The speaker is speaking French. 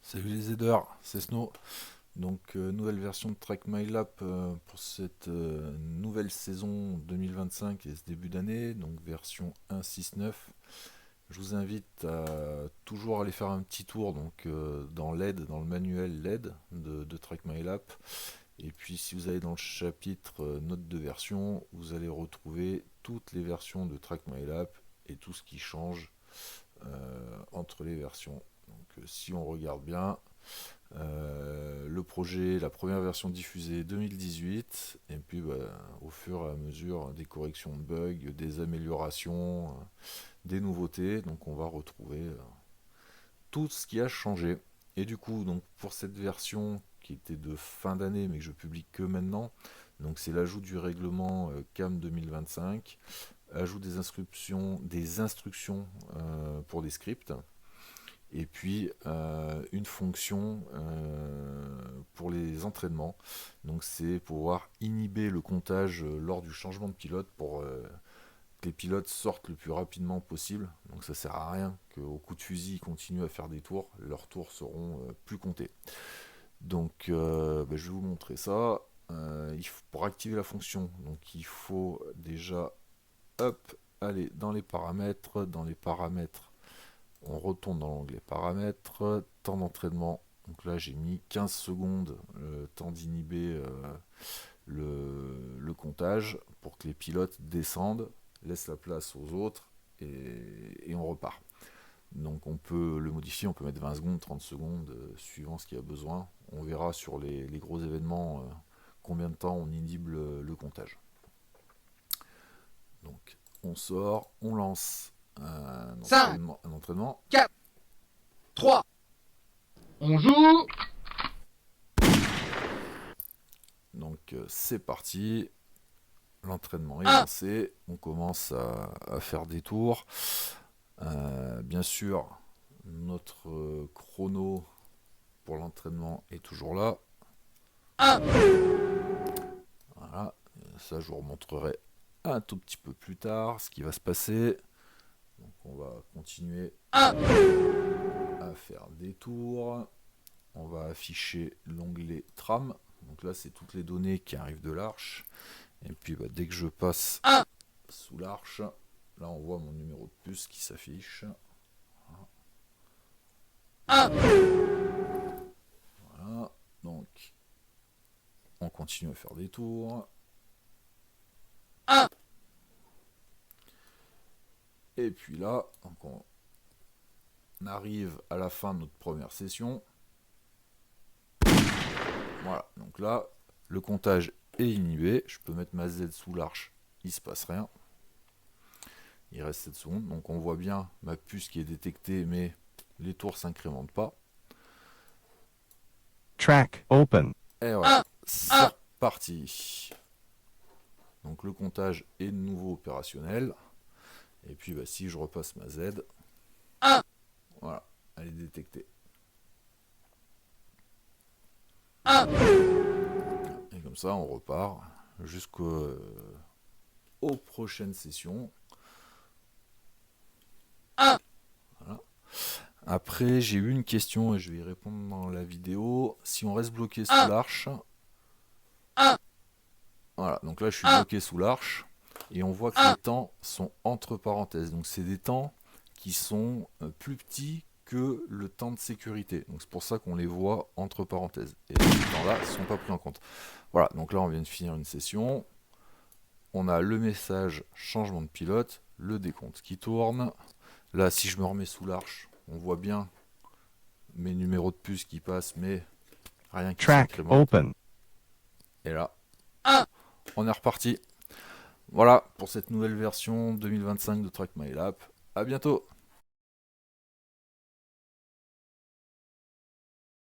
Salut les aideurs, c'est Snow. Donc nouvelle version de Track My Lap pour cette nouvelle saison 2025 et ce début d'année, donc version 1.6.9. Je vous invite à toujours aller faire un petit tour donc dans l'aide, dans le manuel l'aide de Track My Lap. Et puis si vous allez dans le chapitre notes de version, vous allez retrouver toutes les versions de Track My Lap et tout ce qui change entre les versions. Donc si on regarde bien, le projet, la première version diffusée 2018, et puis au fur et à mesure des corrections de bugs, des améliorations, des nouveautés, donc on va retrouver tout ce qui a changé. Et du coup, donc pour cette version qui était de fin d'année, mais que je publie que maintenant, donc c'est l'ajout du règlement CAM 2025, ajout des instructions pour des scripts, et puis une fonction pour les entraînements. Donc c'est pouvoir inhiber le comptage lors du changement de pilote pour que les pilotes sortent le plus rapidement possible. Donc ça sert à rien qu'au coup de fusil ils continuent à faire des tours, leurs tours seront plus comptés. Donc je vais vous montrer ça. Pour activer la fonction, donc il faut déjà hop, aller dans les paramètres, on retourne dans l'onglet paramètres, temps d'entraînement. Donc là, j'ai mis 15 secondes le temps d'inhiber le comptage pour que les pilotes descendent, laissent la place aux autres et on repart. Donc on peut le modifier, on peut mettre 20 secondes, 30 secondes, suivant ce qu'il y a besoin. On verra sur les gros événements combien de temps on inhibe le comptage. Donc on sort, on lance un 5, entraînement. 4, 3. On joue. Donc c'est parti, l'entraînement est 1, lancé, on commence à faire des tours. Bien sûr, notre chrono pour l'entraînement est toujours là. 1, Voilà, ça je vous remontrerai un tout petit peu plus tard ce qui va se passer. Donc on va continuer 1, à faire des tours. On va afficher l'onglet tram. Donc là c'est toutes les données qui arrivent de l'arche. Et puis dès que je passe 1, sous l'arche, là on voit mon numéro de puce qui s'affiche. 1, Voilà, donc on continue à faire des tours. 1. Et puis là, donc on arrive à la fin de notre première session. Voilà, donc là, le comptage est inhibé. Je peux mettre ma Z sous l'arche, il se passe rien. Il reste 7 secondes, donc on voit bien ma puce qui est détectée, mais les tours s'incrémentent pas. Track open. Et voilà, 1, c'est 1. reparti. Donc le comptage est de nouveau opérationnel. Et puis si je repasse ma Z, 1, voilà, elle est détectée. 1. Et comme ça, on repart jusqu'aux prochaines sessions. 1. Voilà. Après, j'ai eu une question et je vais y répondre dans la vidéo. Si on reste bloqué sous l'arche, 1. voilà, donc là je suis 1. bloqué sous l'arche et on voit que 1. les temps sont entre parenthèses. Donc c'est des temps qui sont plus petits que le temps de sécurité. Donc c'est pour ça qu'on les voit entre parenthèses. Et ces temps-là ne sont pas pris en compte. Voilà, donc là on vient de finir une session. On a le message changement de pilote, le décompte qui tourne. Là, si je me remets sous l'arche, on voit bien mes numéros de puce qui passent, mais rien qui Track s'incrémente. open. Et là, 1. on est reparti. Voilà pour cette nouvelle version 2025 de Track My Lap. À bientôt.